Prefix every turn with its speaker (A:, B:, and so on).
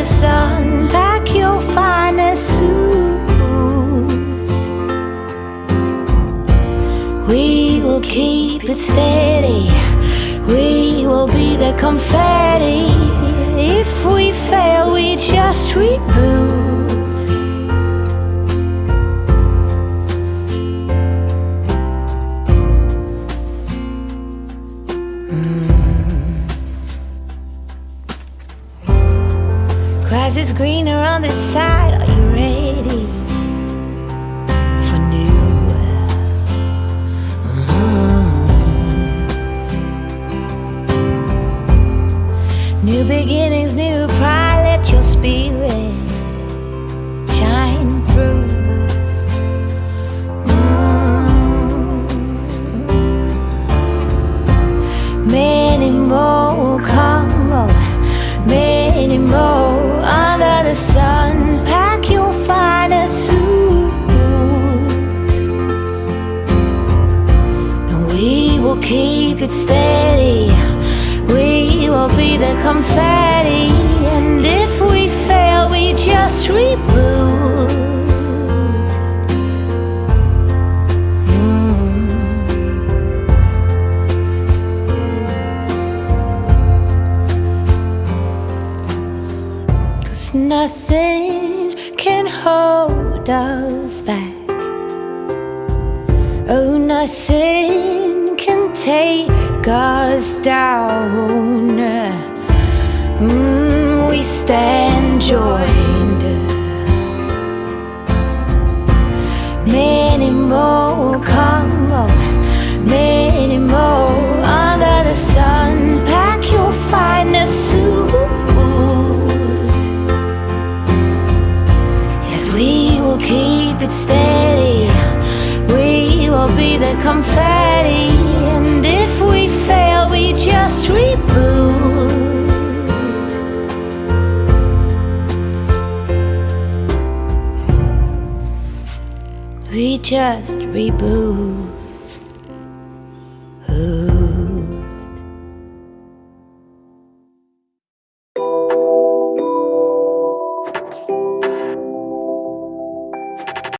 A: the sun. Pack your finest suit. We will keep it steady. We will be the confetti. If we fail, we just reboot. Grass is greener on this side. Are you ready for new? New beginnings, new pride. Let your spirit shine through. Many more come, many more under the sun. Pack your finest suit, and we will keep it steady. We will be the confetti, and if we fail, we just reboot. Cause nothing can hold us back. Oh, nothing can take us down. We stand joined. Many more come, many more under the sun. Pack your finest suit. Yes, we will keep it steady. We will be the confetti, and if we fail, we just reboot. We just reboot.